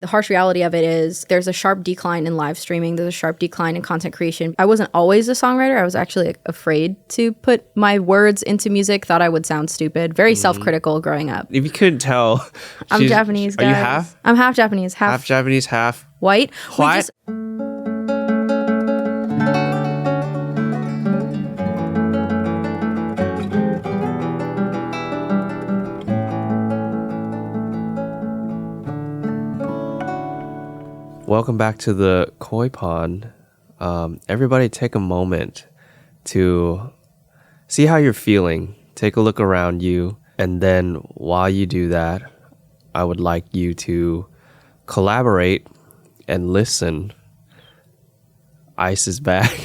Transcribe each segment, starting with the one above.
The harsh reality of it is there's a sharp decline in live streaming. There's a sharp decline in content creation. I wasn't always a songwriter. I was actually afraid to put my words into music, thought I would sound stupid. Very self-critical growing up. If you couldn't tell, I'm Japanese, guys. Are you half? I'm half Japanese, Half Japanese, half white. What? Welcome back to the Koi Pond. Everybody take a moment to see how you're feeling. Take a look around you. And then while you do that, I would like you to collaborate and listen. Ice is back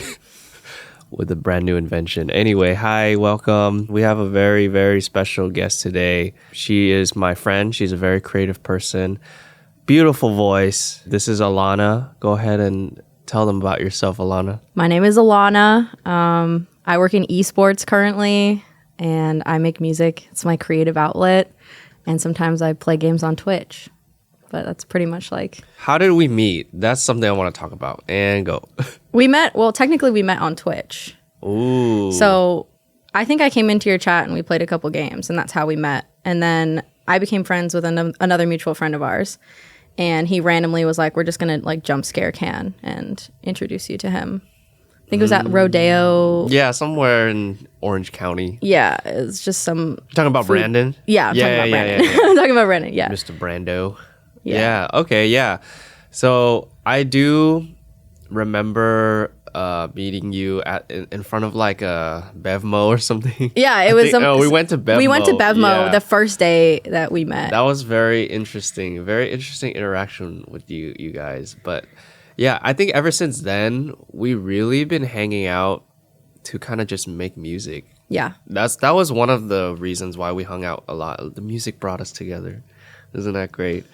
with a brand new invention. Anyway, hi, welcome. We have a very, very special guest today. She is my friend. She's a very creative person. Beautiful voice. This is Alana. Go ahead and tell them about yourself, Alana. My name is Alana. I work in esports currently, and I make music. It's my creative outlet. And sometimes I play games on Twitch. But that's pretty much like... How did we meet? That's something I want to talk about. And go. Technically we met on Twitch. Ooh. So I think I came into your chat and we played a couple games, and that's how we met. And then I became friends with another mutual friend of ours. And he randomly was like, we're just going to like jump scare Can and introduce you to him. I think it was at Rodeo. Yeah, somewhere in Orange County. Yeah, it's just some... You're talking about Brandon? Yeah, I'm talking about Brandon. I'm talking about Brandon, yeah. Mr. Brando. Yeah, okay, yeah. So I do remember meeting you in front of like a Bevmo or something. Yeah, it was... we went to Bevmo. We went to Bevmo the first day that we met. That was very interesting interaction with you guys. But yeah, I think ever since then, we really been hanging out to kind of just make music. Yeah. That was one of the reasons why we hung out a lot. The music brought us together. Isn't that great?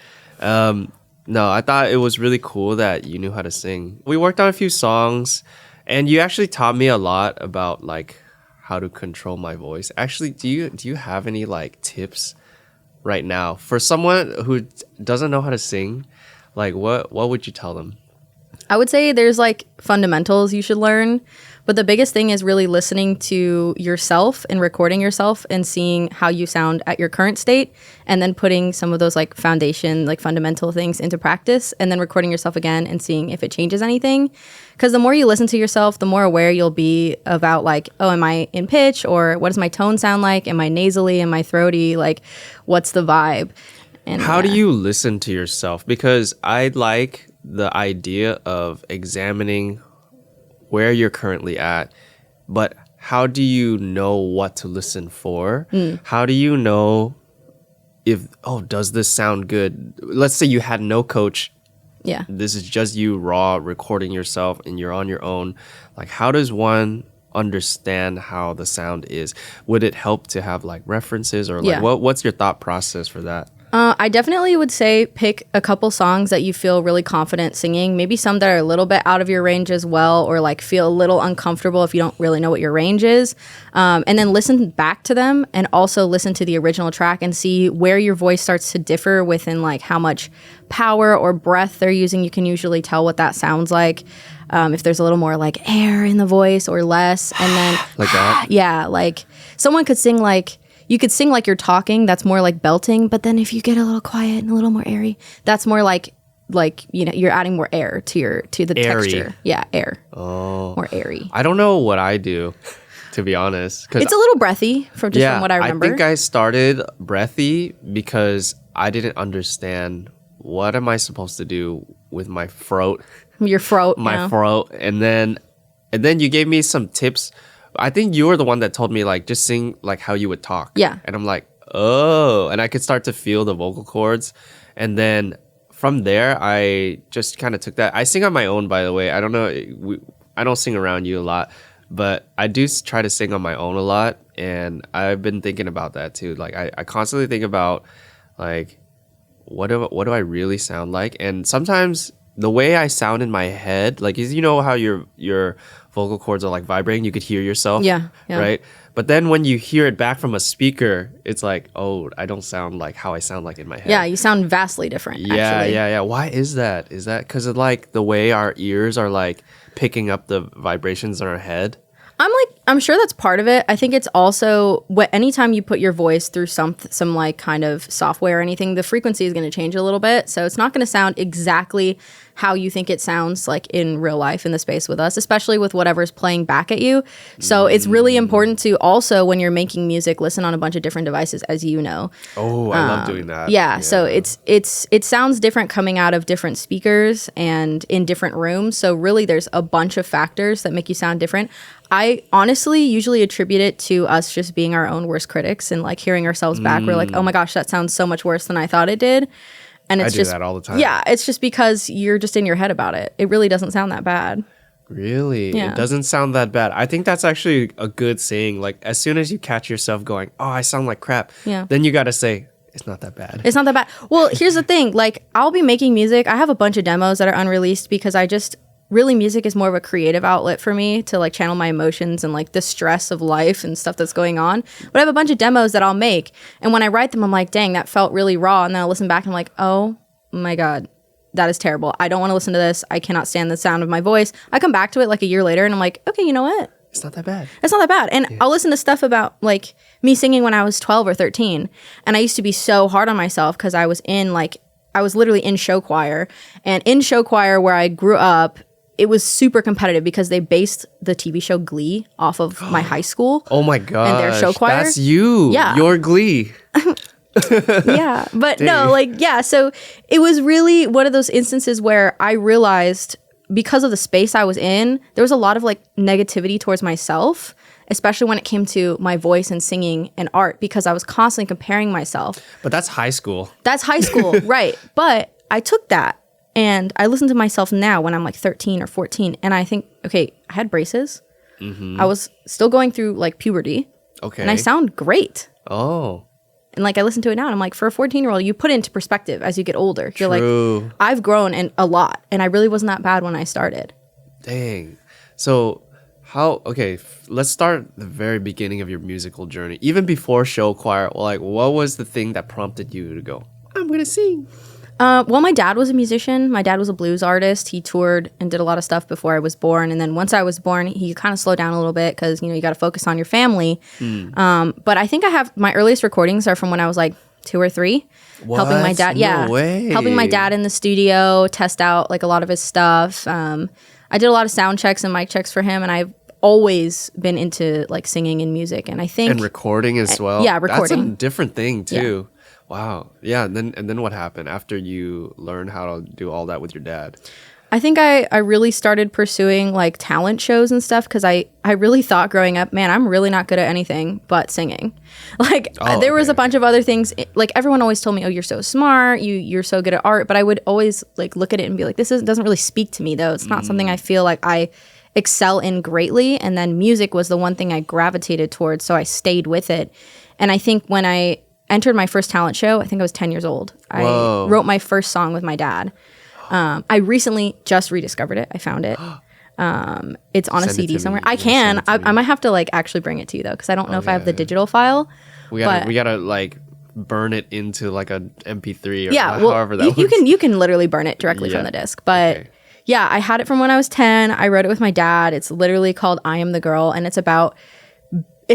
No, I thought it was really cool that you knew how to sing. We worked on a few songs, and you actually taught me a lot about like how to control my voice. Actually, do you have any like tips right now for someone who doesn't know how to sing? Like what would you tell them? I would say there's like fundamentals you should learn, but the biggest thing is really listening to yourself and recording yourself and seeing how you sound at your current state, and then putting some of those like foundation, like fundamental things into practice, and then recording yourself again and seeing if it changes anything. Because the more you listen to yourself, the more aware you'll be about like, oh, am I in pitch, or what does my tone sound like? Am I nasally? Am I throaty? Like, what's the vibe? And how do you listen to yourself? Because I like the idea of examining where you're currently at, but how do you know what to listen for? How do you know if, does this sound good? Let's say you had no coach. Yeah. This is just you raw recording yourself and you're on your own. Like, how does one understand how the sound is? Would it help to have like references, or like what's your thought process for that? I definitely would say pick a couple songs that you feel really confident singing. Maybe some that are a little bit out of your range as well, or like feel a little uncomfortable if you don't really know what your range is. And then listen back to them, and also listen to the original track and see where your voice starts to differ within like how much power or breath they're using. You can usually tell what that sounds like. If there's a little more like air in the voice or less. And then like that? Yeah, like someone could sing like... You could sing like you're talking, that's more like belting, but then if you get a little quiet and a little more airy, that's more like you know, you're adding more air to the airy texture. Yeah, air. Oh. More airy. I don't know what I do, to be honest. It's a little breathy from what I remember. I think I started breathy because I didn't understand what am I supposed to do with my throat. Your throat. My throat. And then you gave me some tips. I think you were the one that told me like just sing like how you would talk. Yeah. And I'm like, oh, and I could start to feel the vocal cords. And then from there, I just kind of took that. I sing on my own, by the way. I don't know. I don't sing around you a lot, but I do try to sing on my own a lot. And I've been thinking about that too. Like I constantly think about like, what do I really sound like? And sometimes the way I sound in my head, like, you know how your vocal cords are like vibrating, you could hear yourself. Yeah, yeah. Right? But then when you hear it back from a speaker, it's like, oh, I don't sound like how I sound like in my head. Yeah, you sound vastly different, actually. Yeah. Why is that? Is that because of like the way our ears are like picking up the vibrations in our head? I'm sure that's part of it. I think it's also anytime you put your voice through some like kind of software or anything, the frequency is going to change a little bit. So it's not going to sound exactly how you think it sounds like in real life in the space with us, especially with whatever's playing back at you. So it's really important to also, when you're making music, listen on a bunch of different devices, as you know. Oh, I love doing that. Yeah, so it sounds different coming out of different speakers and in different rooms. So really there's a bunch of factors that make you sound different. I honestly usually attribute it to us just being our own worst critics and like hearing ourselves back. We're like, oh my gosh, that sounds so much worse than I thought it did. And it's I do just that all the time. Yeah, it's just because you're just in your head about it. It really doesn't sound that bad. Really? Yeah. It doesn't sound that bad. I think that's actually a good saying. Like, as soon as you catch yourself going, oh, I sound like crap, then you got to say, it's not that bad. It's not that bad. Well, here's the thing. Like, I'll be making music. I have a bunch of demos that are unreleased because really music is more of a creative outlet for me to like channel my emotions and like the stress of life and stuff that's going on. But I have a bunch of demos that I'll make. And when I write them, I'm like, dang, that felt really raw. And then I'll listen back and I'm like, oh my God, that is terrible. I don't want to listen to this. I cannot stand the sound of my voice. I come back to it like a year later and I'm like, okay, you know what? It's not that bad. It's not that bad. And I'll listen to stuff about like me singing when I was 12 or 13. And I used to be so hard on myself because I was literally in show choir. And in show choir where I grew up, it was super competitive because they based the TV show Glee off of my high school. Oh my god! And their show choir. That's you. Yeah. Your Glee. Yeah, but no, like, yeah. So it was really one of those instances where I realized because of the space I was in, there was a lot of like negativity towards myself, especially when it came to my voice and singing and art, because I was constantly comparing myself. But that's high school. That's high school, right? But I took that. And I listen to myself now when I'm like 13 or 14 and I think, okay, I had braces. I was still going through like puberty. Okay. And I sound great. Oh. And like I listen to it now and I'm like, for a 14-year-old, you put it into perspective as you get older. You're True. like, I've grown a lot and I really wasn't that bad when I started. Dang. So let's start the very beginning of your musical journey. Even before show choir, like what was the thing that prompted you to go, I'm going to sing? Well, my dad was a musician. My dad was a blues artist. He toured and did a lot of stuff before I was born. And then once I was born, he kind of slowed down a little bit because, you know, you got to focus on your family. But I think my earliest recordings are from when I was like 2 or 3. What? Helping my dad. No way. Helping my dad in the studio, test out like a lot of his stuff. I did a lot of sound checks and mic checks for him. And I've always been into like singing and music. And I think. And recording as well. Yeah, recording. That's a different thing too. Yeah. Wow. Yeah. And then what happened after you learned how to do all that with your dad? I think I really started pursuing like talent shows and stuff because I really thought growing up, man, I'm really not good at anything but singing. Like there was a bunch of other things. Like everyone always told me, oh, you're so smart. You're so good at art. But I would always like look at it and be like, doesn't really speak to me though. It's not something I feel like I excel in greatly. And then music was the one thing I gravitated towards. So I stayed with it. And I think when I entered my first talent show, I think I was 10 years old. Whoa. I wrote my first song with my dad. I recently just rediscovered it. I found it. It's on a CD somewhere. I might have to like actually bring it to you though, because I don't know if I have the digital file. We gotta like burn it into like a MP3 or well, however that works. you can literally burn it directly from the disc. But yeah, I had it from when I was 10. I wrote it with my dad. It's literally called I Am the Girl, and it's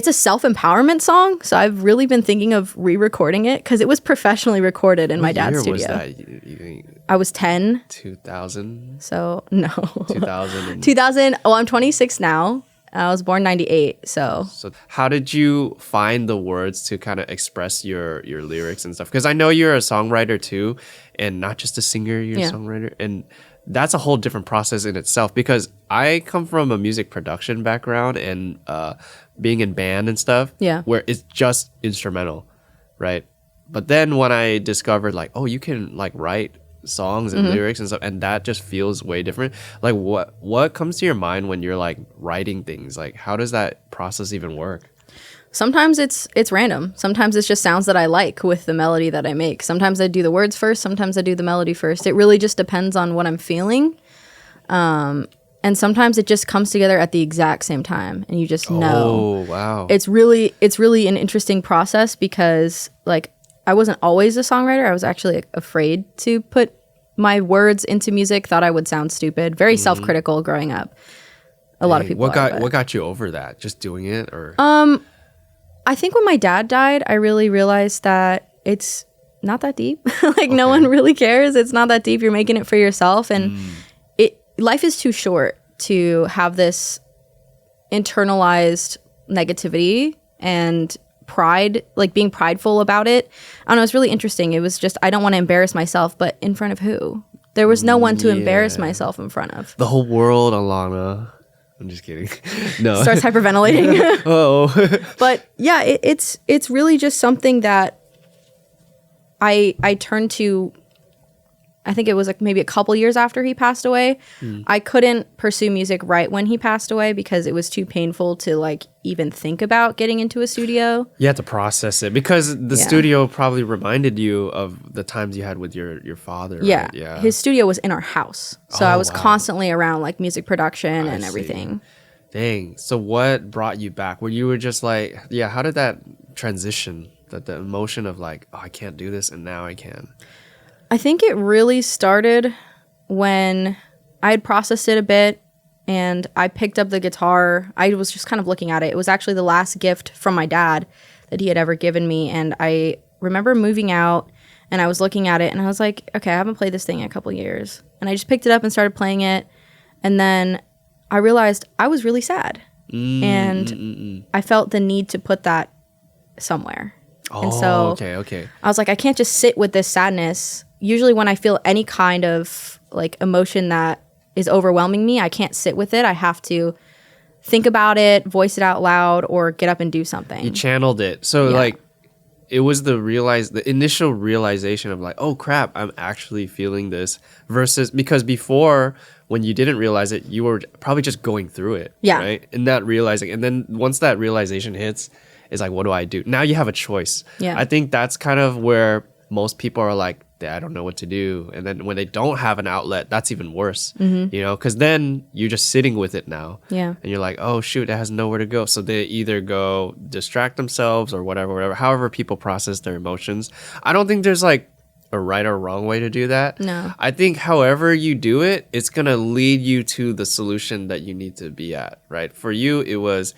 a self-empowerment song. So I've really been thinking of re-recording it because it was professionally recorded in my dad's studio. What year was that? I was 10. 2000? So, no. 2000? 2000. Oh, I'm 26 now. I was born 98. So how did you find the words to kind of express your lyrics and stuff? Because I know you're a songwriter too, and not just a singer, you're a songwriter. And that's a whole different process in itself, because I come from a music production background and being in band and stuff, where it's just instrumental, right? But then when I discovered like, oh, you can like write songs and lyrics and stuff, and that just feels way different. Like what comes to your mind when you're like writing things? Like how does that process even work? Sometimes it's random. Sometimes it's just sounds that I like with the melody that I make. Sometimes I do the words first. Sometimes I do the melody first. It really just depends on what I'm feeling. And sometimes it just comes together at the exact same time and you just know. Oh, wow. It's really an interesting process because like I wasn't always a songwriter. I was actually like, afraid to put my words into music, thought I would sound stupid, very self-critical growing up. A lot of people what got you over that? Just doing it or I think when my dad died, I really realized that it's not that deep. Like no one really cares. It's not that deep. You're making it for yourself and life is too short to have this internalized negativity and pride, like being prideful about it. I don't know, it's really interesting. It was just, I don't want to embarrass myself, but in front of who? There was no one to embarrass myself in front of. The whole world, Alana. I'm just kidding. No. Starts hyperventilating. Oh. But yeah, it's really just something that I turned to. I think it was like maybe a couple years after he passed away. I couldn't pursue music right when he passed away because it was too painful to like even think about getting into a studio. You had to process it because the studio probably reminded you of the times you had with your father. Yeah. Right? Yeah. His studio was in our house. So I was constantly around like music production and everything. Dang. So what brought you back? Where you were just like, yeah, how did that transition? That the emotion of like, oh, I can't do this and now I can. I think it really started when I had processed it a bit and I picked up the guitar. I was just kind of looking at it. It was actually the last gift from my dad that he had ever given me. And I remember moving out and I was looking at it and I was like, okay, I haven't played this thing in a couple years. And I just picked it up and started playing it. And then I realized I was really sad. And I felt the need to put that somewhere. And so okay. I was like, I can't just sit with this sadness. Usually when I feel any kind of like emotion that is overwhelming me, I can't sit with it. I have to think about it, voice it out loud, or get up and do something. You channeled it. So like it was the initial realization of like, oh crap, I'm actually feeling this versus because before when you didn't realize it, you were probably just going through it. Yeah. Right. And not realizing. And then once that realization hits, it's like, what do I do? Now you have a choice. Yeah. I think that's kind of where most people are like, I don't know what to do. And then when they don't have an outlet, that's even worse, you know, because then you're just sitting with it now. Yeah. And you're like, oh, shoot, it has nowhere to go. So they either go distract themselves or whatever, however people process their emotions. I don't think there's like a right or wrong way to do that. No. I think however you do it, it's going to lead you to the solution that you need to be at, right? For you, it was,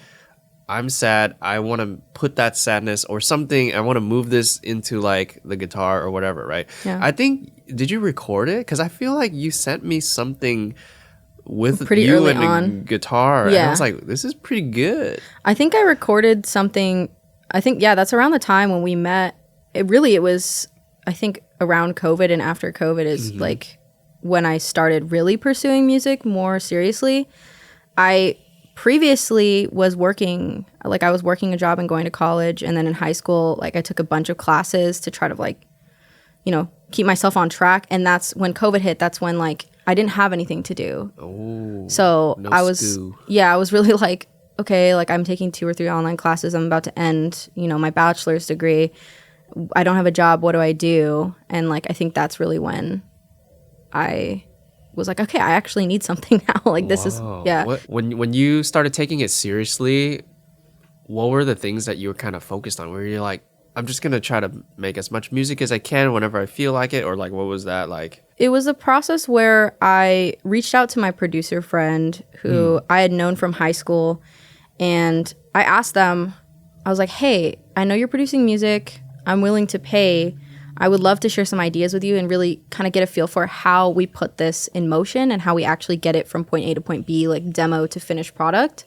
I'm sad. I want to put that sadness or something. I want to move this into like the guitar or whatever, right? Yeah. I think, did you record it? Because I feel like you sent me something with pretty you early and on. a guitar. And I was like, this is pretty good. I think I recorded something. I think, that's around the time when we met. It was, I think, around COVID and after COVID is like when I started really pursuing music more seriously. I previously was working, like I was working a job and going to college, and then in high school, like I took a bunch of classes to try to like, you know, keep myself on track. And that's when COVID hit. That's when like I didn't have anything to do. Oh, so I was, I was really like, okay, like I'm taking 2 or 3 online classes. I'm about to end, you know, my bachelor's degree. I don't have a job. What do I do? And like I think that's really when I was like, okay, I actually need something now. Like this is When you started taking it seriously, what were the things that you were kind of focused on? Where you're like, I'm just gonna try to make as much music as I can whenever I feel like it, or like what was that like? It was a process where I reached out to my producer friend who I had known from high school, and I asked them, I was like, hey, I know you're producing music. I'm willing to pay. I would love to share some ideas with you and really kind of get a feel for how we put this in motion and how we actually get it from point A to point B, like demo to finished product.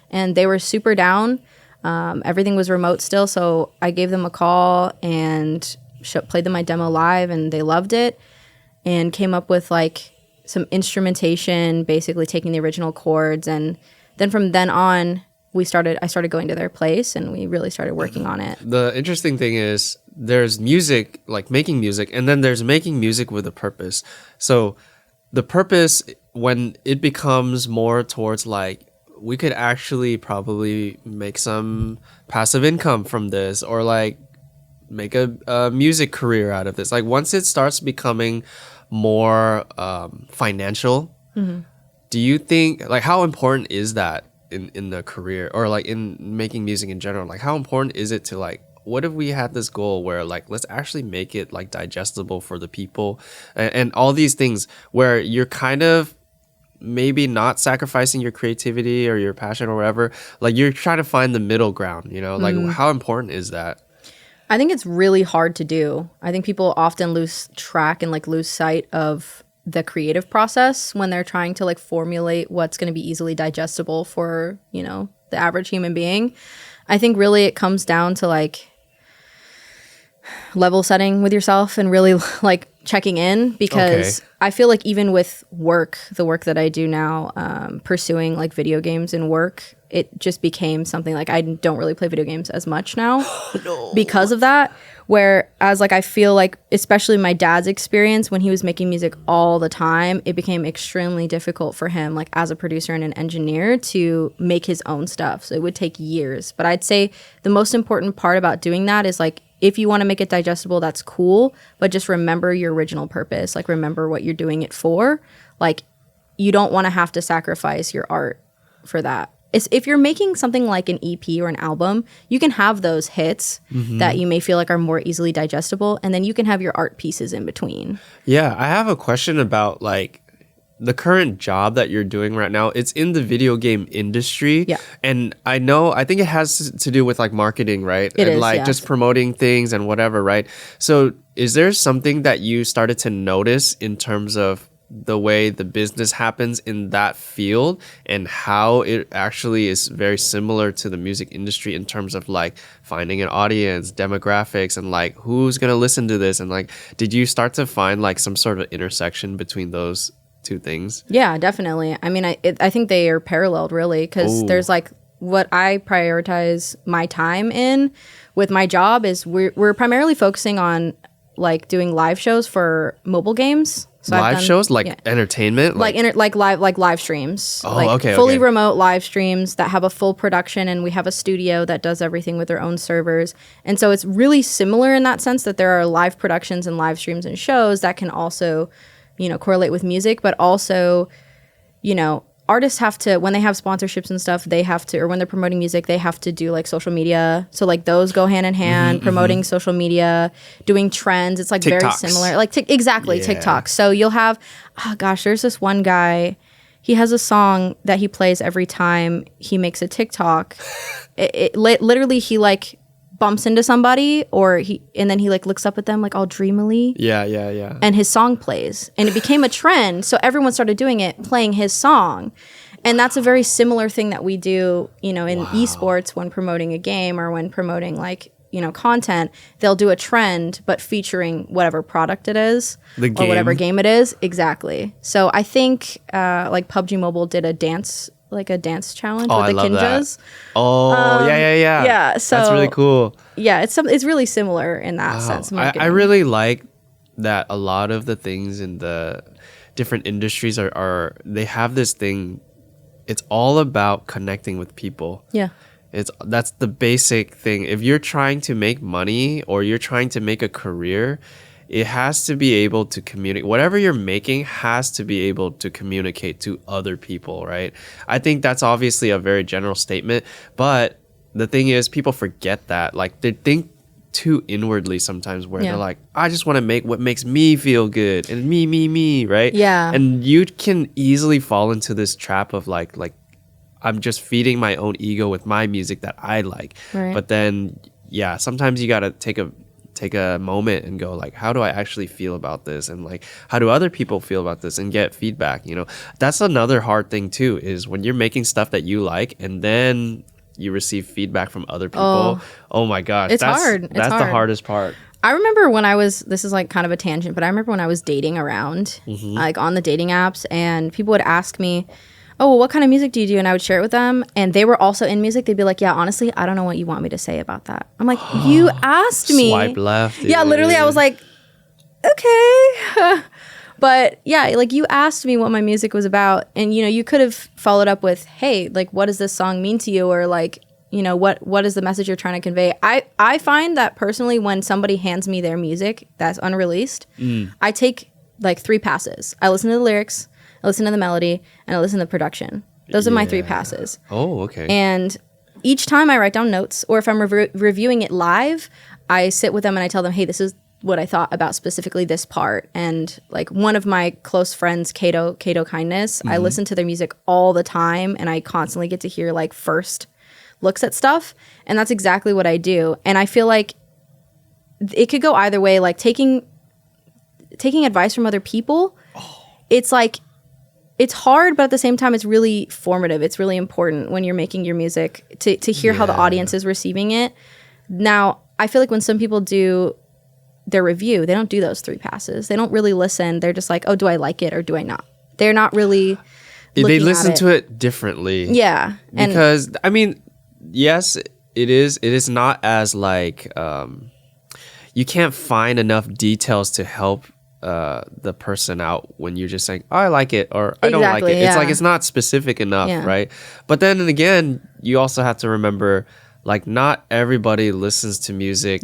And they were super down. Everything was remote still, so I gave them a call and played them my demo live, and they loved it and came up with like some instrumentation, basically taking the original chords. And then from then on, I started going to their place and we really started working on it. The interesting thing is there's music, like making music, and then there's making music with a purpose. So the purpose, when it becomes more towards like, we could actually probably make some passive income from this, or like make a music career out of this. Like once it starts becoming more financial, do you think, like, how important is that in the career, or like in making music in general? Like, how important is it to, like, what if we had this goal where, like, let's actually make it like digestible for the people, and all these things where you're kind of maybe not sacrificing your creativity or your passion or whatever, like you're trying to find the middle ground, you know? Like, how important is that? I think it's really hard to do. I think people often lose track and like lose sight of the creative process when they're trying to like formulate what's going to be easily digestible for, you know, the average human being. I think really it comes down to like level setting with yourself and really like checking in, because I feel like even with work, the work that I do now, pursuing like video games and work, it just became something like I don't really play video games as much now because of that. Whereas like I feel like, especially my dad's experience when he was making music all the time, it became extremely difficult for him, like as a producer and an engineer, to make his own stuff. So it would take years. But I'd say the most important part about doing that is like, if you want to make it digestible, that's cool, but just remember your original purpose. Like, remember what you're doing it for. Like, you don't want to have to sacrifice your art for that. If you're making something like an EP or an album, you can have those hits that you may feel like are more easily digestible, and then you can have your art pieces in between. Yeah, I have a question about like the current job that you're doing right now. It's in the video game industry. Yeah. And I think it has to do with like marketing, right? It and is, like yes. just promoting things and whatever, right? So is there something that you started to notice in terms of the way the business happens in that field, and how it actually is very similar to the music industry in terms of like finding an audience, demographics, and like who's gonna listen to this? And like, did you start to find like some sort of intersection between those two things? Yeah, definitely. I mean, I think they are paralleled really, because there's like what I prioritize my time in with my job is we're primarily focusing on like doing live shows for mobile games. So Live shows, like entertainment, like live streams, Oh, like okay, fully okay. remote live streams that have a full production, and we have a studio that does everything with their own servers. And so it's really similar in that sense that there are live productions and live streams and shows that can also, you know, correlate with music, but also, you know, artists have to, when they have sponsorships and stuff, they have to, or when they're promoting music, they have to do like social media. So like those go hand in hand, promoting social media, doing trends. It's like very TikToks. similar. Like TikTok. So you'll have, oh gosh, there's this one guy, he has a song that he plays every time he makes a TikTok. Literally he like bumps into somebody, and then he like looks up at them like all dreamily. Yeah. And his song plays, and it became a trend. So everyone started doing it, playing his song. And that's a very similar thing that we do, you know, in esports when promoting a game or when promoting like, you know, content. They'll do a trend, but featuring whatever product it is or whatever game it is. Exactly. So I think like PUBG Mobile did a dance challenge with the Kinjas. Yeah. Yeah, so that's really cool. Yeah, it's really similar in that sense. I really like that a lot of the things in the different industries are they have this thing. It's all about connecting with people. Yeah. That's the basic thing. If you're trying to make money or you're trying to make a career, it has to be able to communicate. Whatever you're making has to be able to communicate to other people, right? I think that's obviously a very general statement, but the thing is, people forget that. Like, they think too inwardly sometimes, where they're like, I just want to make what makes me feel good, and me, right? Yeah. And you can easily fall into this trap of like I'm just feeding my own ego with my music that I like. Right. But then, yeah, sometimes you got to take a moment and go like, how do I actually feel about this, and like, how do other people feel about this, and get feedback. You know, that's another hard thing too, is when you're making stuff that you like and then you receive feedback from other people. Oh my gosh, it's hard. That's the hardest part. I remember when this is like kind of a tangent, but I remember when I was dating around, like on the dating apps, and people would ask me, oh, well, what kind of music do you do? And I would share it with them, and they were also in music. They'd be like, yeah, honestly, I don't know what you want me to say about that. I'm like, you asked me. Swipe left. Yeah, literally, I was like, okay. But yeah, like you asked me what my music was about, and you know, you could have followed up with, hey, like, what does this song mean to you? Or like, you know, what is the message you're trying to convey? I find that personally, when somebody hands me their music that's unreleased, I take like 3 passes. I listen to the lyrics, I listen to the melody, and I listen to the production. Those are my 3 passes. Oh, okay. And each time I write down notes, or if I'm reviewing it live, I sit with them and I tell them, hey, this is what I thought about specifically this part. And like one of my close friends, Kato Kindness, I listen to their music all the time, and I constantly get to hear like first looks at stuff. And that's exactly what I do. And I feel like it could go either way. Like taking advice from other people, it's like, it's hard, but at the same time, it's really formative. It's really important when you're making your music to hear how the audience is receiving it. Now, I feel like when some people do their review, they don't do those 3 passes. They don't really listen. They're just like, oh, do I like it or do I not? They're not really they listen to it differently. Yeah. Because, I mean, yes, it is. It is not as like, you can't find enough details to help the person out when you're just saying, oh, I like it or I don't like it. It's like it's not specific enough, right? But then again, you also have to remember, like, not everybody listens to music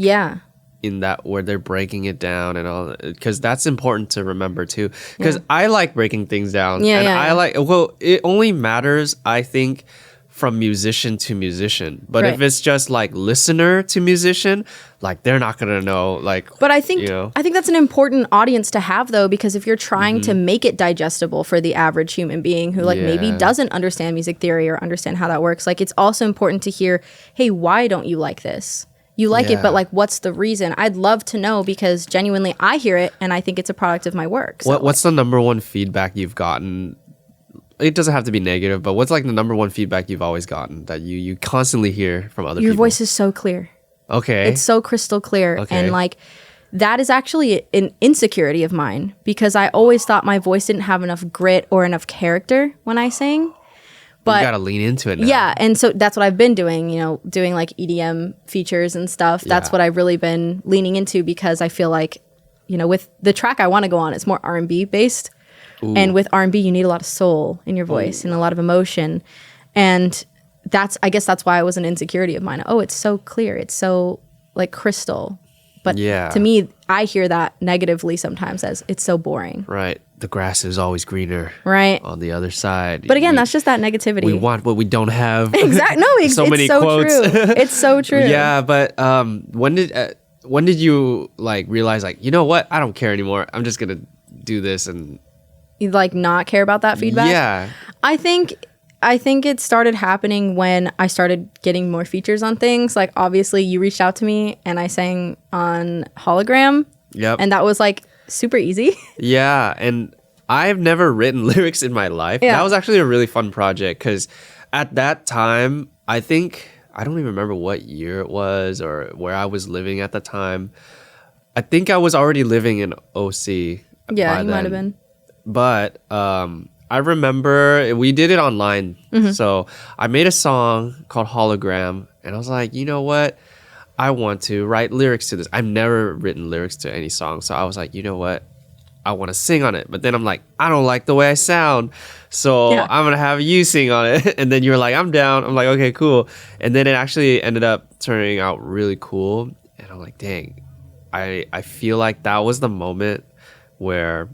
in that where they're breaking it down and all, because that's important to remember too. Because I like breaking things down, I like, well, it only matters, I think, from musician to musician. But if it's just like listener to musician, like they're not gonna know. Like, but I think that's an important audience to have though, because if you're trying to make it digestible for the average human being who like maybe doesn't understand music theory or understand how that works, like it's also important to hear, hey, why don't you like this? You like it, but like, what's the reason? I'd love to know, because genuinely I hear it and I think it's a product of my work. So what's the number one feedback you've gotten? It doesn't have to be negative, but what's like the number one feedback you've always gotten that you constantly hear from other people? Your voice is so clear. Okay. It's so crystal clear. Okay. And like, that is actually an insecurity of mine, because I always thought my voice didn't have enough grit or enough character when I sang. But you gotta lean into it now. Yeah, and so that's what I've been doing, doing like EDM features and stuff. That's what I've really been leaning into, because I feel like, with the track I want to go on, it's more R&B based. Ooh. And with R&B, you need a lot of soul in your voice and a lot of emotion. And I guess that's why it was an insecurity of mine. Oh, it's so clear. It's so like crystal. But to me, I hear that negatively sometimes as it's so boring. Right. The grass is always greener. Right. On the other side. But again, that's just that negativity. We want what we don't have. Exactly. No, it's so quotes. True. It's so true. Yeah, but when did you like realize like, you know what? I don't care anymore. I'm just gonna do this and like not care about that feedback? Yeah. I think it started happening when I started getting more features on things. Like, obviously, you reached out to me and I sang on Hologram. Yep. And that was like super easy. Yeah. And I've never written lyrics in my life. Yeah. That was actually a really fun project, because at that time, I don't even remember what year it was or where I was living at the time. I think I was already living in OC. Yeah, you might have been. But I remember we did it online. Mm-hmm. So I made a song called Hologram, and I was like, you know what? I want to write lyrics to this. I've never written lyrics to any song. So I was like, you know what? I want to sing on it. But then I'm like, I don't like the way I sound. So I'm going to have you sing on it. And then you were like, I'm down. I'm like, okay, cool. And then it actually ended up turning out really cool. And I'm like, dang, I feel like that was the moment where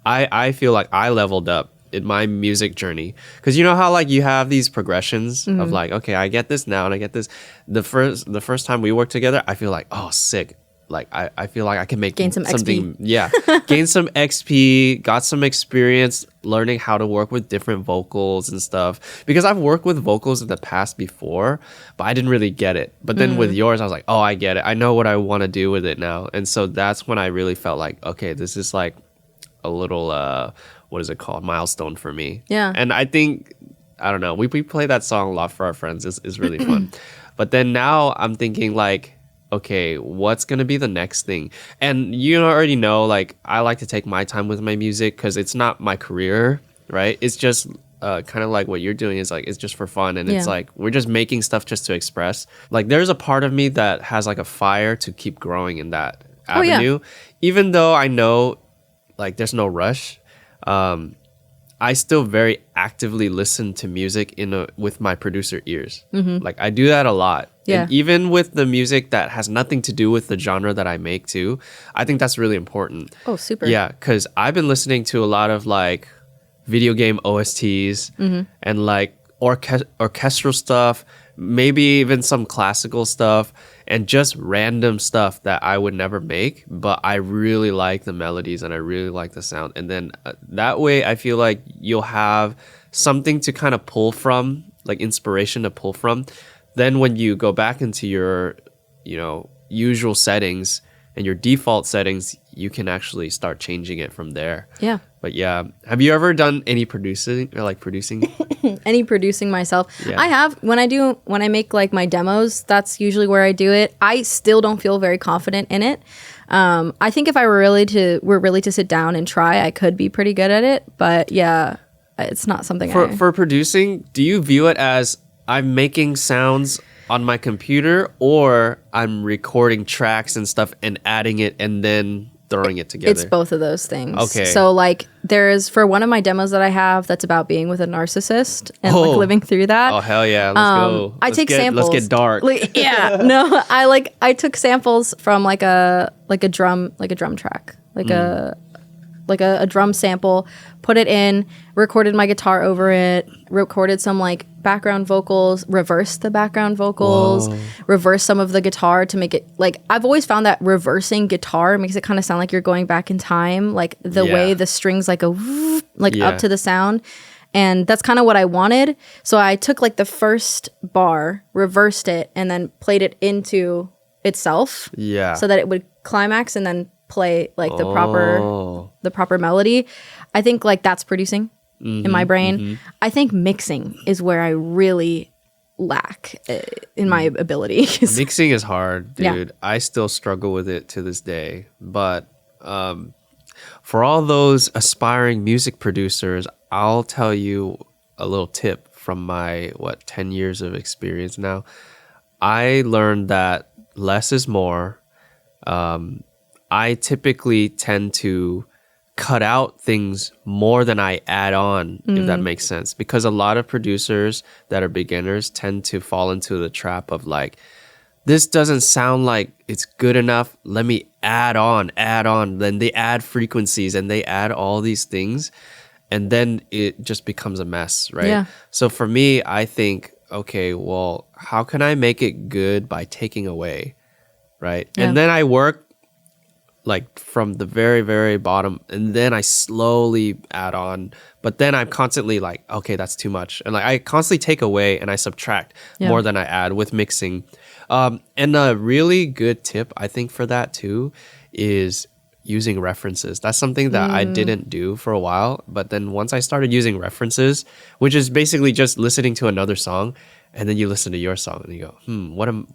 I feel like I leveled up in my music journey. Because you know how like you have these progressions of like, okay, I get this now and I get this. The first time we worked together, I feel like, oh, sick. Like I feel like I can gain some something. XP. Yeah. Gain some XP, got some experience learning how to work with different vocals and stuff. Because I've worked with vocals in the past before, but I didn't really get it. But then with yours, I was like, oh, I get it. I know what I want to do with it now. And so that's when I really felt like, okay, this is like a little what is it called, milestone for me. Yeah. And I think, I don't know, we play that song a lot for our friends. It's really fun. But then now I'm thinking like, okay, what's gonna be the next thing? And you already know, like, I like to take my time with my music because it's not my career, right? It's just kind of like what you're doing is like, it's just for fun. And it's like, we're just making stuff just to express. Like, there's a part of me that has like a fire to keep growing in that avenue. Even though I know like there's no rush. I still very actively listen to music with my producer ears. Like I do that a lot. Yeah. And even with the music that has nothing to do with the genre that I make too, I think that's really important. Oh, super. Yeah, because I've been listening to a lot of like video game OSTs and like orchestral stuff, maybe even some classical stuff, and just random stuff that I would never make, but I really like the melodies and I really like the sound. And then that way I feel like you'll have something to kind of pull from, like inspiration to pull from. Then when you go back into your, usual settings and your default settings, you can actually start changing it from there. Yeah. But yeah, have you ever done any producing? Any producing myself? Yeah. I have. When I make like my demos, that's usually where I do it. I still don't feel very confident in it. I think if I were really to sit down and try, I could be pretty good at it. But yeah, it's not something for producing. Do you view it as I'm making sounds on my computer, or I'm recording tracks and stuff and adding it and then throwing it together? It's both of those things. Okay. So like for one of my demos that I have that's about being with a narcissist and like living through that. Oh hell yeah, let's go. I take samples. Let's get dark. Like, yeah. No, I took samples from like a drum track. Like a drum sample, put it in, recorded my guitar over it, recorded some like background vocals, reversed the background vocals, reversed some of the guitar to make it like, I've always found that reversing guitar makes it kind of sound like you're going back in time, like the way the strings like go up to the sound. And that's kind of what I wanted. So I took like the first bar, reversed it, and then played it into itself. Yeah. So that it would climax and then play like the proper melody. I think like that's producing in my brain. I think mixing is where I really lack in my ability. Mixing is hard, dude. Yeah. I still struggle with it to this day. But for all those aspiring music producers, I'll tell you a little tip from my 10 years of experience now. I learned that less is more. I typically tend to cut out things more than I add on, if that makes sense. Because a lot of producers that are beginners tend to fall into the trap of like, this doesn't sound like it's good enough. Let me add on. Then they add frequencies and they add all these things. And then it just becomes a mess, right? Yeah. So for me, I think, okay, well, how can I make it good by taking away, right? Yeah. And then I work like from the very, very bottom, and then I slowly add on. But then I'm constantly like, okay, that's too much. And like I constantly take away and I subtract more than I add with mixing. And a really good tip, I think, for that too, is using references. That's something that I didn't do for a while. But then once I started using references, which is basically just listening to another song, and then you listen to your song and you go,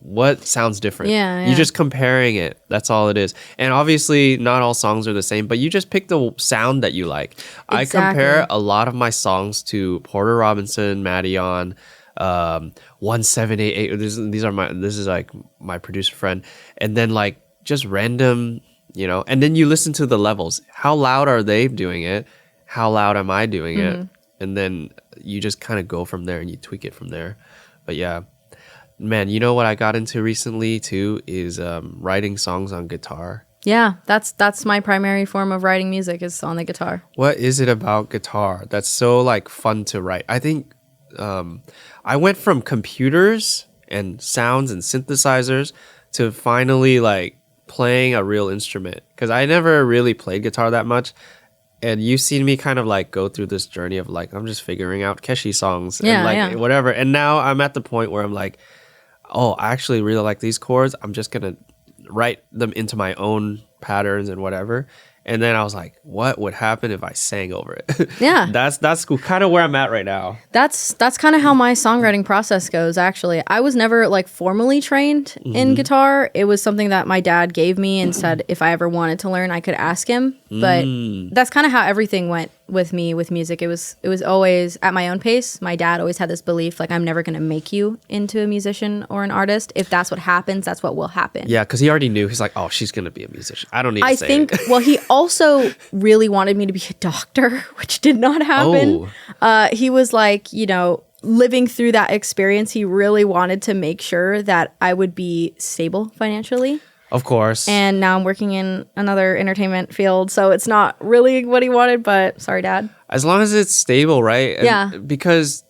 what sounds different? Yeah. You're just comparing it. That's all it is. And obviously not all songs are the same, but you just pick the sound that you like. Exactly. I compare a lot of my songs to Porter Robinson, Madeon, 1788. This is like my producer friend. And then like just random, and then you listen to the levels. How loud are they doing it? How loud am I doing it? And then you just kind of go from there and you tweak it from there. But yeah, man, you know what I got into recently too is writing songs on guitar. Yeah, that's my primary form of writing music is on the guitar. What is it about guitar that's so like fun to write? I think I went from computers and sounds and synthesizers to finally like playing a real instrument, because I never really played guitar that much. And you've seen me kind of like go through this journey of like, I'm just figuring out Keshi songs and like whatever. And now I'm at the point where I'm like, oh, I actually really like these chords. I'm just going to write them into my own patterns and whatever. And then I was like, what would happen if I sang over it? Yeah. That's cool. Kind of where I'm at right now. That's kind of how my songwriting process goes, actually. I was never like formally trained in guitar. It was something that my dad gave me and said if I ever wanted to learn, I could ask him. But that's kind of how everything went with me with music. It was always at my own pace. My dad always had this belief like I'm never going to make you into a musician or an artist. If that's what happens, that's what will happen. Yeah, because he already knew. He's like, oh, she's going to be a musician. I don't need to say think, it. well, he also really wanted me to be a doctor, which did not happen. He was like, you know, living through that experience, he really wanted to make sure that I would be stable financially. Of course. And now I'm working in another entertainment field, so it's not really what he wanted, but sorry, Dad. As long as it's stable, right? Yeah. Because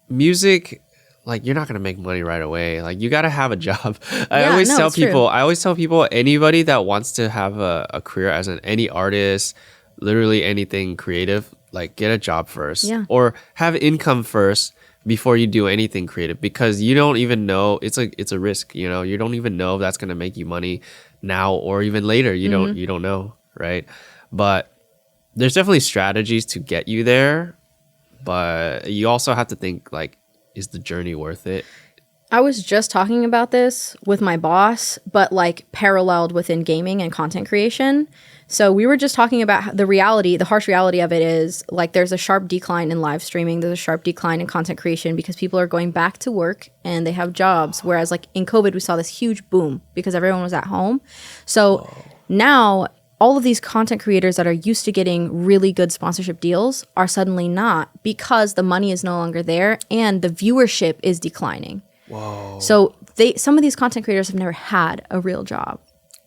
music, like, you're not going to make money right away. Like, you got to have a job. I always tell people, anybody that wants to have a career as any artist, literally anything creative, like, get a job first. Yeah. Or have income first before you do anything creative, because you don't even know. It's a risk, you know. You don't even know if that's going to make you money now or even later. You don't know, right? But there's definitely strategies to get you there, but you also have to think, like, is the journey worth it? I was just talking about this with my boss, but like paralleled within gaming and content creation. So we were just talking about the reality, the harsh reality of it is like there's a sharp decline in live streaming. There's a sharp decline in content creation because people are going back to work and they have jobs. Whereas like in COVID, we saw this huge boom because everyone was at home. So now all of these content creators that are used to getting really good sponsorship deals are suddenly not because the money is no longer there and the viewership is declining. Whoa. So some of these content creators have never had a real job.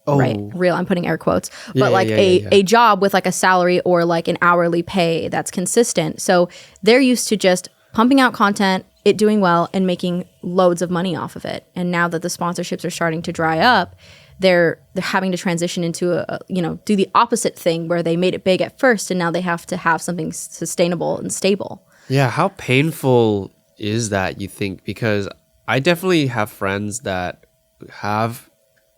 Right, real. I'm putting air quotes, but a job with like a salary or like an hourly pay that's consistent. So they're used to just pumping out content, it doing well, and making loads of money off of it. And now that the sponsorships are starting to dry up, they're having to transition into do the opposite thing where they made it big at first, and now they have to have something sustainable and stable. Yeah, how painful is that, you think? Because I definitely have friends that have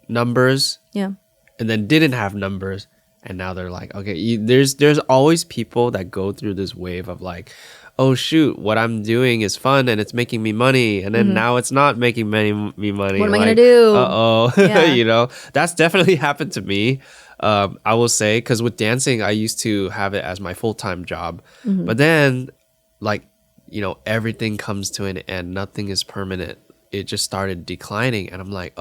numbers, and then didn't have numbers, and now they're like, okay, there's always people that go through this wave of like, oh shoot, what I'm doing is fun and it's making me money, and then now it's not making me money. What am I gonna do? You know, that's definitely happened to me. I will say, because with dancing, I used to have it as my full-time job, but then like, you know, everything comes to an end, nothing is permanent. It just started declining, and I'm like,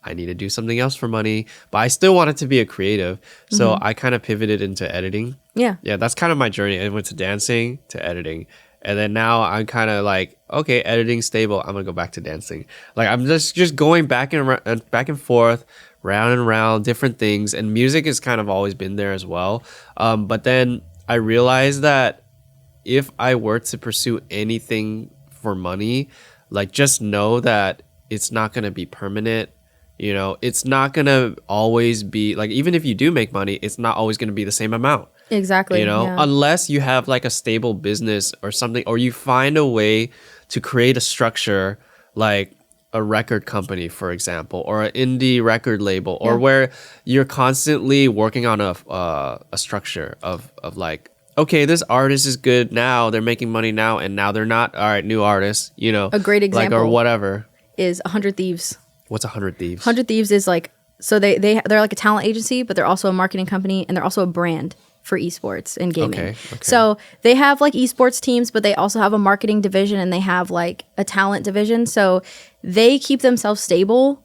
I need to do something else for money, but I still wanted to be a creative. So I kind of pivoted into editing. Yeah, that's kind of my journey. I went to dancing to editing. And then now I'm kind of like, okay, editing's stable. I'm going to go back to dancing. Like, I'm just going back and forth, round and round, different things. And music has kind of always been there as well. But then I realized that if I were to pursue anything for money, like, just know that it's not going to be permanent. You know, it's not going to always be like, even if you do make money, it's not always going to be the same amount. Exactly. You know, yeah. Unless you have like a stable business or something, or you find a way to create a structure like a record company, for example, or an indie record label, or where you're constantly working on a structure of like, okay, this artist is good now, they're making money now, and now they're not. All right, new artists, you know. A great example, like, or whatever, is 100 Thieves. What's 100 Thieves? 100 Thieves is like, so they're like a talent agency, but they're also a marketing company, and they're also a brand for esports and gaming. Okay. So they have like esports teams, but they also have a marketing division, and they have like a talent division. So they keep themselves stable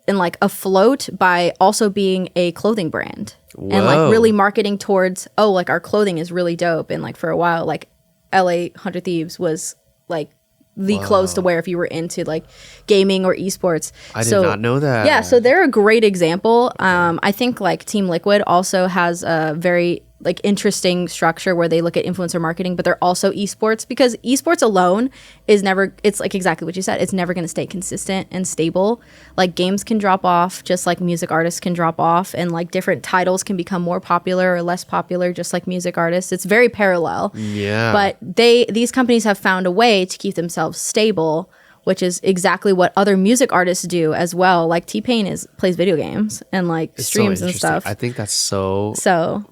and like afloat by also being a clothing brand. Whoa. And like really marketing towards, like our clothing is really dope. And like for a while, like LA 100 Thieves was like the clothes to wear if you were into like gaming or esports. I did not know that. Yeah, so they're a great example. I think like Team Liquid also has a very like interesting structure where they look at influencer marketing, but they're also esports, because esports alone is never, it's like exactly what you said, it's never going to stay consistent and stable. Like games can drop off just like music artists can drop off, and like different titles can become more popular or less popular just like music artists. It's very parallel. Yeah. But these companies have found a way to keep themselves stable, which is exactly what other music artists do as well. Like T-Pain plays video games and like streams and stuff. I think that's so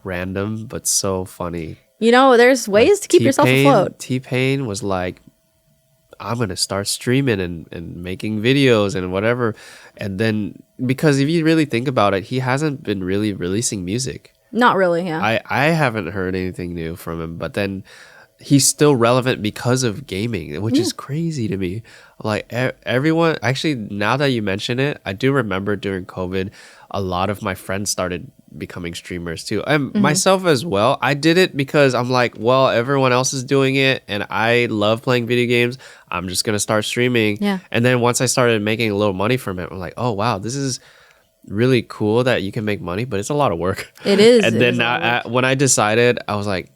random, but so funny. You know, there's ways to keep yourself afloat. T-Pain was like, I'm going to start streaming and making videos and whatever. And then, because if you really think about it, he hasn't been really releasing music. Not really, yeah. I haven't heard anything new from him, but then he's still relevant because of gaming, which is crazy to me. Like everyone, actually, now that you mention it, I do remember during COVID, a lot of my friends started becoming streamers too, and myself as well. I did it because I'm like, well, everyone else is doing it, and I love playing video games. I'm just gonna start streaming. Yeah. And then once I started making a little money from it, I'm like, oh wow, this is really cool that you can make money, but it's a lot of work. It is. And it then is a lot of work. when I decided, I was like,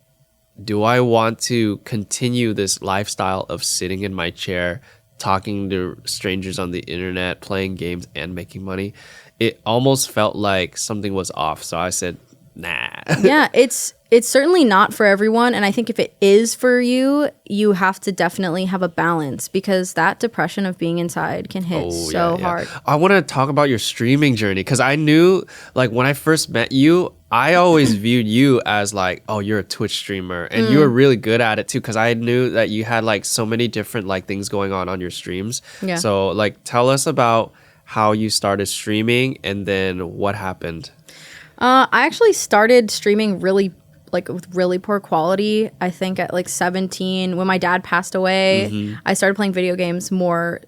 do I want to continue this lifestyle of sitting in my chair, talking to strangers on the internet, playing games, and making money? It almost felt like something was off. So I said, nah. Yeah, it's certainly not for everyone. And I think if it is for you, you have to definitely have a balance, because that depression of being inside can hit hard. I want to talk about your streaming journey, because I knew, like, when I first met you, I always viewed you as like, oh, you're a Twitch streamer, and you were really good at it too, because I knew that you had like so many different like things going on your streams. Yeah. So like, tell us about how you started streaming and then what happened. I actually started streaming really with really poor quality. I think at like 17, when my dad passed away, I started playing video games more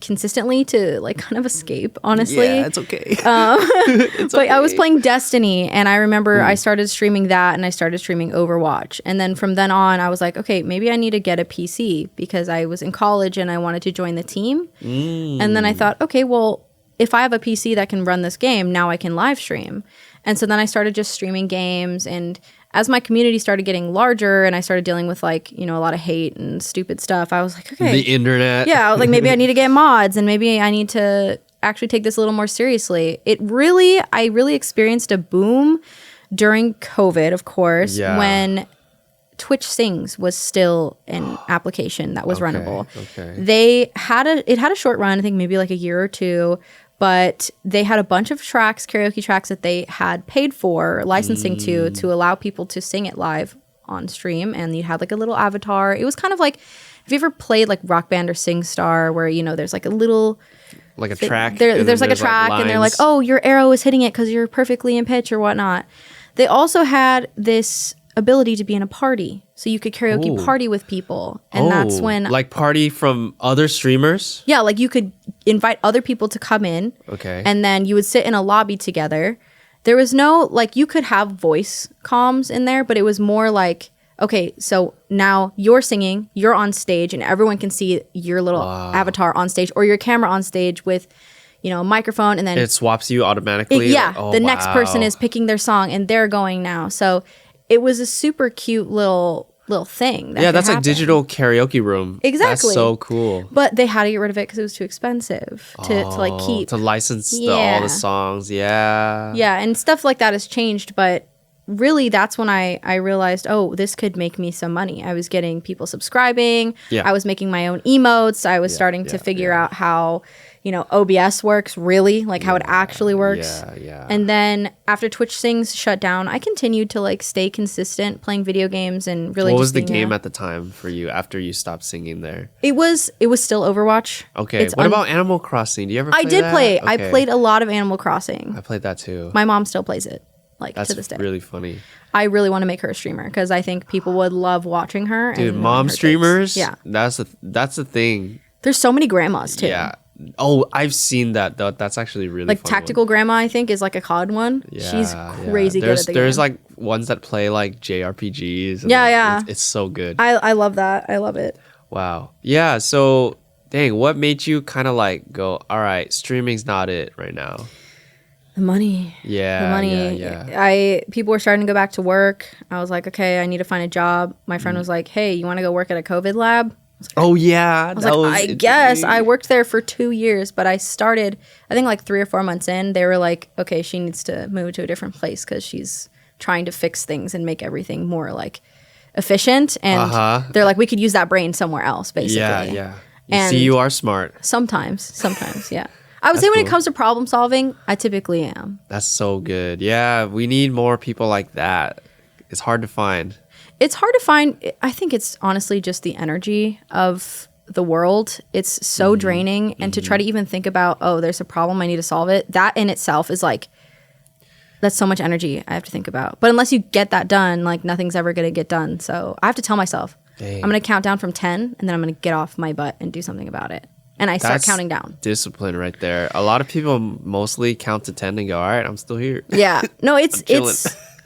consistently to like kind of escape, honestly. Yeah, it's okay. It's but I was playing Destiny, and I remember I started streaming that, and I started streaming Overwatch. And then from then on, I was like, okay, maybe I need to get a PC, because I was in college and I wanted to join the team. And then I thought, okay, well, if I have a PC that can run this game, now I can live stream. And so then I started just streaming games, and as my community started getting larger and I started dealing with like, a lot of hate and stupid stuff, I was like, okay. The internet. Yeah, I was like, maybe I need to get mods, and maybe I need to actually take this a little more seriously. I really experienced a boom during COVID, of course, when Twitch Sings was still an application that was runnable. Okay. It had a short run, I think maybe like a year or two, but they had a bunch of tracks, karaoke tracks that they had paid for licensing to allow people to sing it live on stream. And you had like a little avatar. It was kind of like, have you ever played like Rock Band or SingStar, where, there's like a little... Like a track. There's like a track, and they're like, oh, your arrow is hitting it because you're perfectly in pitch or whatnot. They also had this ability to be in a party, so you could karaoke party with people, and that's when like party from other streamers. Yeah, like you could invite other people to come in. Okay. And then you would sit in a lobby together. There was no, like, you could have voice comms in there, but it was more like, okay, so now you're singing, you're on stage, and everyone can see your little avatar on stage, or your camera on stage with, a microphone, and then it swaps you automatically. The next person is picking their song, and they're going now. So it was a super cute little thing. That's like digital karaoke room. Exactly. That's so cool. But they had to get rid of it because it was too expensive to like keep. To license all the songs. Yeah. Yeah, and stuff like that has changed, but really that's when I realized, oh, this could make me some money. I was getting people subscribing. Yeah. I was making my own emotes. I was starting to figure out how, OBS works, really, like how it actually works. Yeah. And then after Twitch Sings shut down, I continued to like stay consistent playing video games and really. What was the game at the time for you after you stopped singing there? It was still Overwatch. Okay. What about Animal Crossing? Do you ever play I did that? play. Okay. I played a lot of Animal Crossing. I played that too. My mom still plays it. Like, That's to this day. really funny. I really want to make her a streamer because I think people would love watching her. Dude, and mom her streamers? takes. Yeah. That's the thing. There's so many grandmas too. Yeah. Oh, I've seen that though. That's actually really like fun Tactical one. Grandma, I think, is like a COD one. Yeah, She's crazy good at the There's game. like ones that play like JRPGs. And Yeah. It's so good. I love that. I love it. Wow. Yeah. So, dang, what made you kind of like go, all right, streaming's not it right now? The money. Yeah. The money. Yeah. People were starting to go back to work. I was like, okay, I need to find a job. My friend was like, hey, you want to go work at a COVID lab? Oh yeah. I was like, I guess. I worked there for 2 years, but I started, I think like 3 or 4 months in, they were like, okay, she needs to move to a different place because she's trying to fix things and make everything more like efficient. And they're like, we could use that brain somewhere else, basically. Yeah. You are smart. Sometimes, yeah. I would say when it comes to problem solving, I typically am. That's so good. Yeah, we need more people like that. It's hard to find. It's hard to find. I think it's honestly just the energy of the world. It's so draining. And to try to even think about, oh, there's a problem, I need to solve it. That in itself is like that's so much energy I have to think about. But unless you get that done, like nothing's ever going to get done. So I have to tell myself, Dang. I'm going to count down from 10 and then I'm going to get off my butt and do something about it. And I start counting down. Discipline right there. A lot of people mostly count to 10 and go, all right, I'm still here. Yeah. No, it's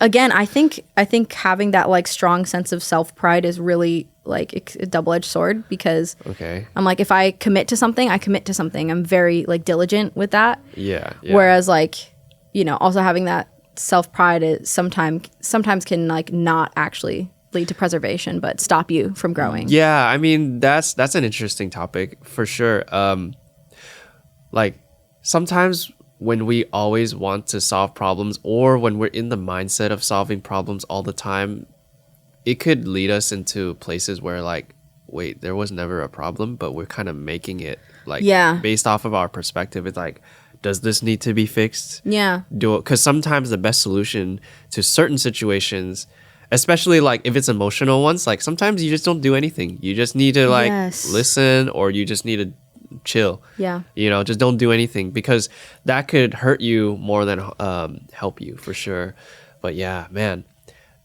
again, I think having that like strong sense of self-pride is really like a double-edged sword, because I'm like, if I commit to something, I commit to something. I'm very like diligent with that. Yeah. Whereas like, you know, also having that self-pride is sometimes can like not actually lead to preservation, but stop you from growing. Yeah, I mean, that's an interesting topic for sure. Like sometimes when we always want to solve problems, or when we're in the mindset of solving problems all the time, it could lead us into places where like, wait, there was never a problem, but we're kind of making it like based off of our perspective. It's like, does this need to be fixed? Yeah. Because sometimes the best solution to certain situations, especially like if it's emotional ones, like sometimes you just don't do anything. You just need to like listen, or you just need to chill. Yeah. You know, just don't do anything, because that could hurt you more than help you for sure. But yeah, man,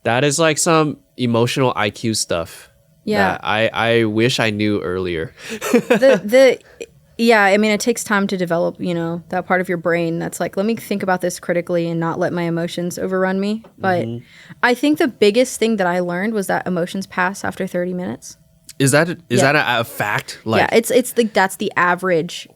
that is like some emotional IQ stuff. Yeah. That I wish I knew earlier. Yeah, I mean, it takes time to develop, you know, that part of your brain that's like, let me think about this critically and not let my emotions overrun me. But I think the biggest thing that I learned was that emotions pass after 30 minutes. Is that a fact? Like, yeah, it's like that's the average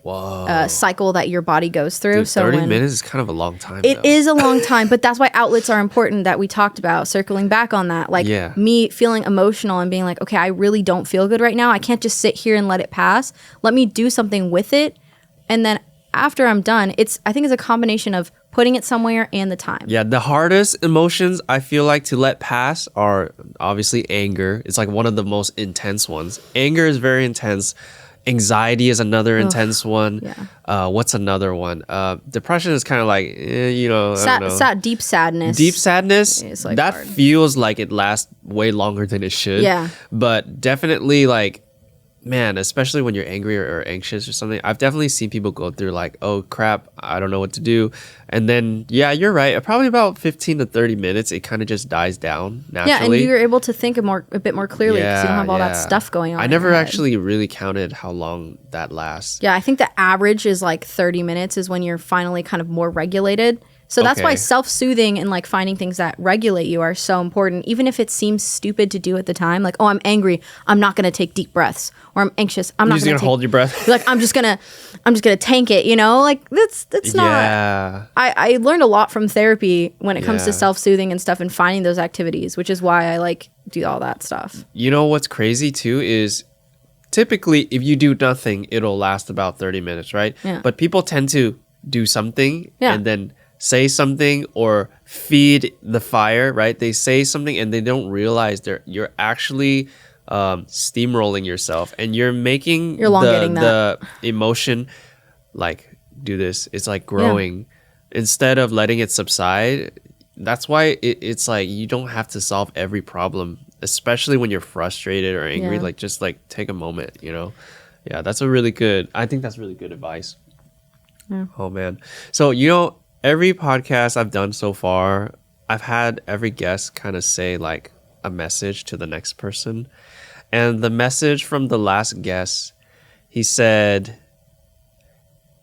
cycle that your body goes through. Dude, 30 minutes is kind of a long time. It is a long time, but that's why outlets are important, that we talked about, circling back on that. Like me feeling emotional and being like, okay, I really don't feel good right now. I can't just sit here and let it pass. Let me do something with it. And then after I'm done, I think it's a combination of putting it somewhere and the time. Yeah, the hardest emotions I feel like to let pass are obviously anger. It's like one of the most intense ones. Anger is very intense. Anxiety is another intense one. Yeah. What's another one? Depression is kind of like, you know, I don't know. Deep sadness. Deep sadness, like that hard. Feels like it lasts way longer than it should. Yeah. But definitely like, man, especially when you're angry or anxious or something, I've definitely seen people go through like, oh crap, I don't know what to do. And then, yeah, you're right. Probably about 15 to 30 minutes, it kind of just dies down naturally. Yeah, and you're able to think a bit more clearly because you don't have all that stuff going on. I never actually really counted how long that lasts. Yeah, I think the average is like 30 minutes is when you're finally kind of more regulated. So that's why self-soothing and like finding things that regulate you are so important, even if it seems stupid to do at the time. Like, oh, I'm angry, I'm not gonna take deep breaths, or I'm anxious, I'm not gonna hold your breath. Like I'm just gonna tank it, you know? Like that's not. Yeah. I learned a lot from therapy when it comes to self-soothing and stuff, and finding those activities, which is why I like do all that stuff. You know what's crazy too is typically if you do nothing, it'll last about 30 minutes, right? Yeah. But people tend to do something and then say something or feed the fire, right? They say something and they don't realize you're actually steamrolling yourself, and you're making the emotion like do this. It's like growing instead of letting it subside. That's why it's like you don't have to solve every problem, especially when you're frustrated or angry. Like just like take a moment, you know? Yeah, I think that's really good advice. Yeah. Oh man. So, you know, every podcast I've done so far, I've had every guest kind of say like a message to the next person. And the message from the last guest, he said,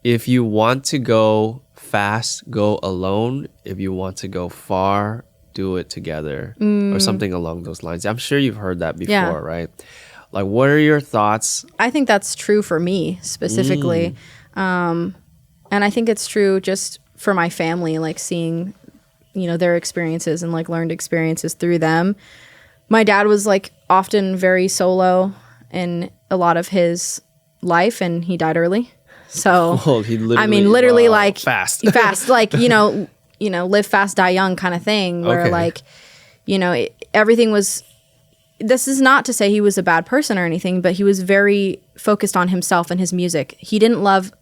if you want to go fast, go alone. If you want to go far, do it together. Or something along those lines. I'm sure you've heard that before, right? Like, what are your thoughts? I think that's true for me specifically. And I think it's true just for my family, like seeing, you know, their experiences and like learned experiences through them. My dad was like often very solo in a lot of his life, and he died early. So he literally, like fast, like, you know, live fast, die young kind of thing, where like, you know, everything was, this is not to say he was a bad person or anything, but he was very focused on himself and his music. He didn't love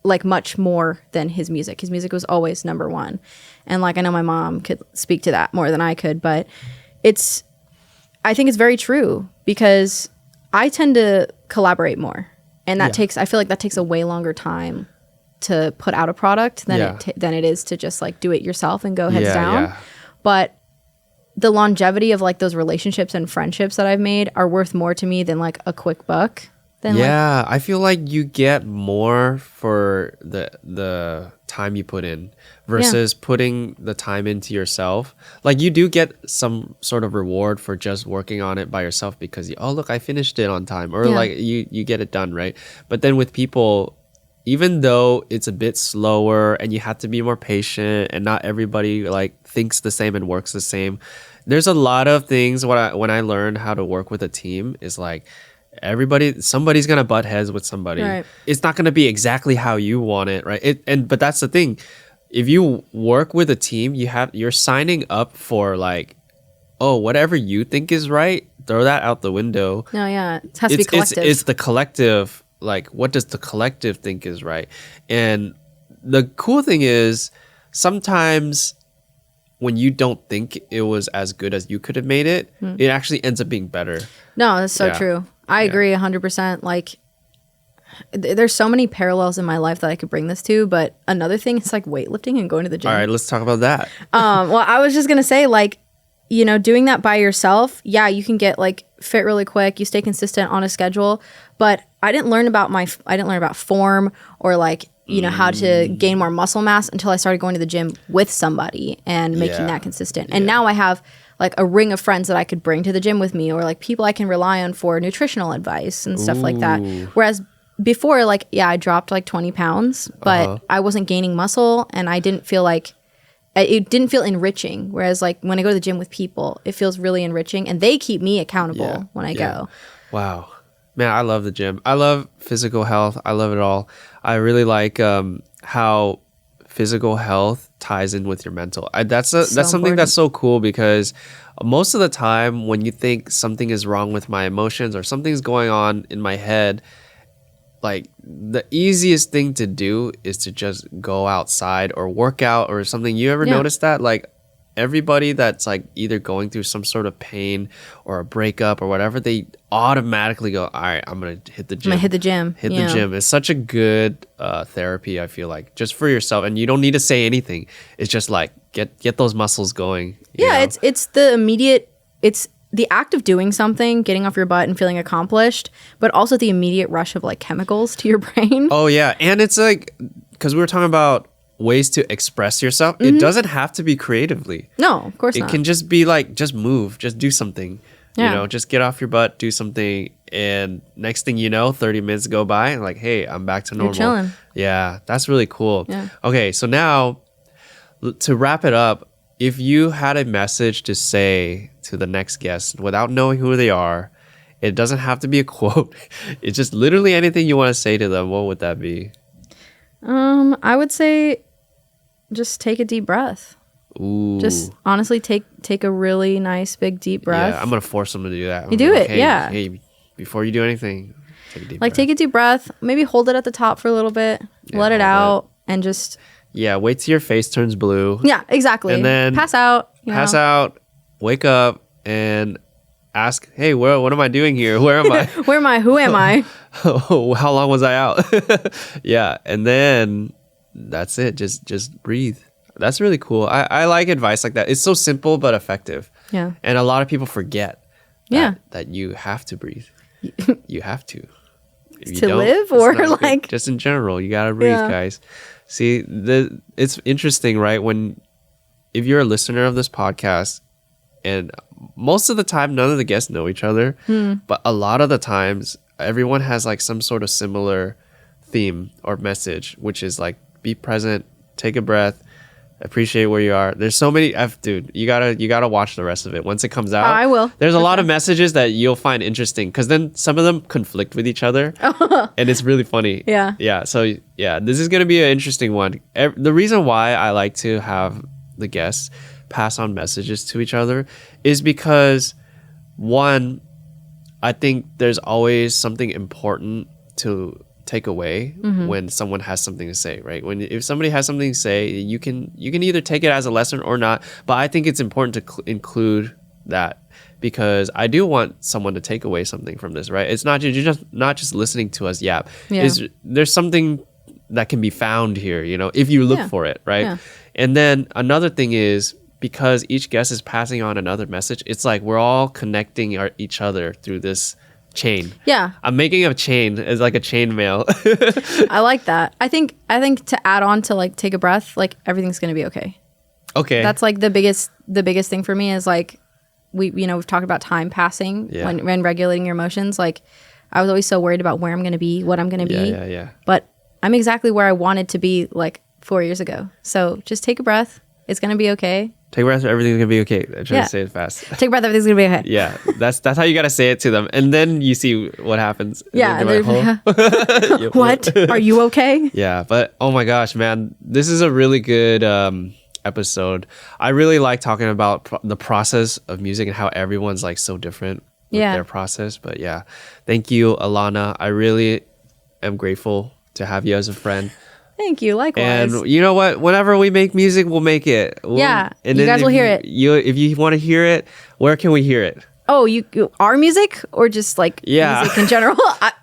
like much more than his music. His music was always number one. And like, I know my mom could speak to that more than I could, but I think it's very true, because I tend to collaborate more, and that I feel like that takes a way longer time to put out a product than Yeah. than it is to just like do it yourself and go heads Yeah, down. yeah. But the longevity of like those relationships and friendships that I've made are worth more to me than like a quick buck. Than Yeah, I feel like you get more for the time you put in versus putting the time into yourself. Like you do get some sort of reward for just working on it by yourself because oh look, I finished it on time, or like you get it done, right? But then with people, even though it's a bit slower and you have to be more patient and not everybody like thinks the same and works the same, there's a lot of things when I learned how to work with a team is like somebody's gonna butt heads with somebody. Right. It's not gonna be exactly how you want it, right? But that's the thing. If you work with a team, you're signing up for like, oh, whatever you think is right, throw that out the window. No, yeah, it has to be collective. It's the collective. Like, what does the collective think is right? And the cool thing is, sometimes when you don't think it was as good as you could have made it, it actually ends up being better. No, that's so Yeah. true. I agree 100%. Like, there's so many parallels in my life that I could bring this to, but another thing is like weightlifting and going to the gym. All right, let's talk about that. Well, I was just gonna say, like, you know, doing that by yourself, yeah, you can get like fit really quick. You stay consistent on a schedule, but I didn't learn about form or like, you know, how to gain more muscle mass until I started going to the gym with somebody and making Yeah. that consistent. And now I have like a ring of friends that I could bring to the gym with me, or like people I can rely on for nutritional advice and stuff like that. Whereas before, like, yeah, I dropped like 20 pounds, but I wasn't gaining muscle and I didn't feel like it didn't feel enriching. Whereas like when I go to the gym with people, it feels really enriching and they keep me accountable when I go. Wow. Man, I love the gym. I love physical health. I love it all. I really like how physical health ties in with your mental. That's something important. that's so cool because most of the time when you think something is wrong with my emotions or something's going on in my head, like the easiest thing to do is to just go outside or work out or something. You ever notice that? Like everybody that's like either going through some sort of pain or a breakup or whatever, they automatically go, all right, I'm going to hit the gym. I'm gonna hit the gym. Hit the gym. It's such a good therapy, I feel like, just for yourself. And you don't need to say anything. It's just like, get those muscles going. you know? It's the immediate, it's the act of doing something, getting off your butt and feeling accomplished, but also the immediate rush of like chemicals to your brain. Oh, yeah. And it's like, because we were talking about ways to express yourself. It doesn't have to be creatively. No, of course It not. can just be like, just move, just do something. Yeah. You know, just get off your butt, do something. And next thing you know, 30 minutes go by and like, hey, I'm back to normal. chilling. Yeah, that's really cool. Yeah. Okay, so now to wrap it up, if you had a message to say to the next guest without knowing who they are, it doesn't have to be a quote. It's just literally anything you want to say to them. What would that be? I would say just take a deep breath. Ooh. Just honestly take a really nice big deep breath. Yeah, I'm going to force them to do that. You do it, yeah. Hey, before you do anything, take a deep Like breath. take a deep breath, maybe hold it at the top for a little bit, let it hold out and just Yeah, wait till your face turns blue. yeah, exactly. And then pass out. Pass out, wake up, and ask, hey, what am I doing here? Where am I? Where am I? Who am I? How long was I out? Yeah, and then that's it. Just breathe. That's really cool. I like advice like that. It's so simple but effective. Yeah. And a lot of people forget that you have to breathe. You have to. If you To don't, live it's or not good. like- just in general, you gotta breathe, Yeah. guys. See, it's interesting, right? If you're a listener of this podcast, and most of the time none of the guests know each other, but a lot of the times everyone has like some sort of similar theme or message, which is like be present, take a breath, appreciate where you are. There's so many dude, you gotta watch the rest of it once it comes out. I will. There's a lot of messages that you'll find interesting because then some of them conflict with each other and it's really funny. Yeah. So this is gonna be an interesting one. The reason why I like to have the guests pass on messages to each other is because one, I think there's always something important to take away when someone has something to say, right? If somebody has something to say, you can either take it as a lesson or not, but I think it's important to include that because I do want someone to take away something from this, right? It's not you're just not just listening to us yap. Yeah. There's something that can be found here, you know, if you look Yeah. for it, right? Yeah. And then another thing is because each guest is passing on another message, it's like we're all connecting each other through this chain. Yeah. I'm making a chain as like a chain mail. I like that. I think to add on to like take a breath, like everything's gonna be okay. Okay. That's like the biggest thing for me is like we've talked about time passing Yeah. when regulating your emotions. Like I was always so worried about where I'm gonna be, what I'm gonna be. Yeah. But I'm exactly where I wanted to be like 4 years ago. So just take a breath. It's gonna be okay. Take a breath, everything's gonna be okay. I try Yeah. to say it fast. Take a breath, everything's gonna be okay. Yeah, that's how you gotta say it to them, and then you see what happens. And Yeah. then they're like, "Huh?" What? Are you okay? Yeah, but oh my gosh, man, this is a really good episode. I really like talking about the process of music and how everyone's like so different with Yeah. their process. But yeah, thank you, Alana. I really am grateful to have you as a friend. Thank you. Likewise. And you know what? Whenever we make music, we'll make it. Yeah, and you then guys will hear it. If you want to hear it, where can we hear it? Oh, our music or just like Yeah. music in general?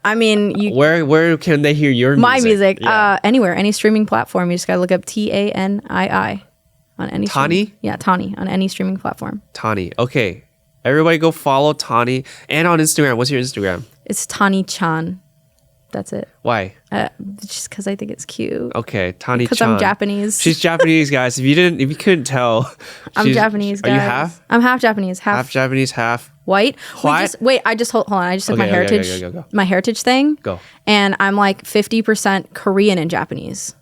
I mean, Where can they hear your my music Yeah. anywhere, any streaming platform. You just gotta look up Tanii on any. Tanii? Yeah, Tanii on any streaming platform. Tanii. Okay. Everybody go follow Tanii. And on Instagram. What's your Instagram? It's Tanii Chan. That's it. Why? Just because I think it's cute. Okay. Tanii Because Chan. I'm Japanese. She's Japanese, guys. If you couldn't tell. I'm Japanese, guys. Are you half? I'm half Japanese, half Japanese, half white. White? I just hold on. I just took my Okay, heritage, go. my heritage thing. Go. And I'm like 50% Korean and Japanese.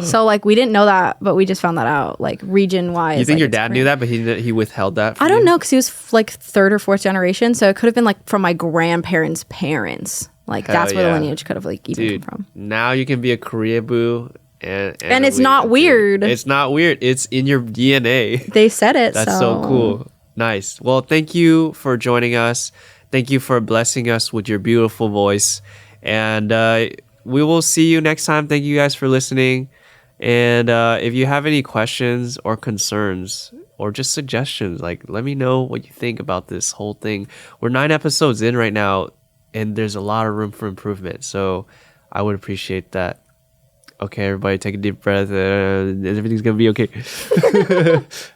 So like we didn't know that, but we just found that out like region wise. You think your dad knew that, but he withheld that from I don't you? know because he was like third or fourth generation, so it could have been like from my grandparents' parents. Like Hell that's where the yeah. lineage could have like even Dude, come from. now you can be a Korea boo. And it's a not dude. weird. It's not weird. It's in your DNA. They said it. That's so cool. Nice. Well, thank you for joining us. Thank you for blessing us with your beautiful voice. And we will see you next time. Thank you guys for listening. And if you have any questions or concerns or just suggestions, like let me know what you think about this whole thing. We're 9 episodes in right now, and there's a lot of room for improvement. So I would appreciate that. Okay, everybody, take a deep breath. Everything's gonna be okay.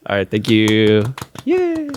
All right, thank you. Yay.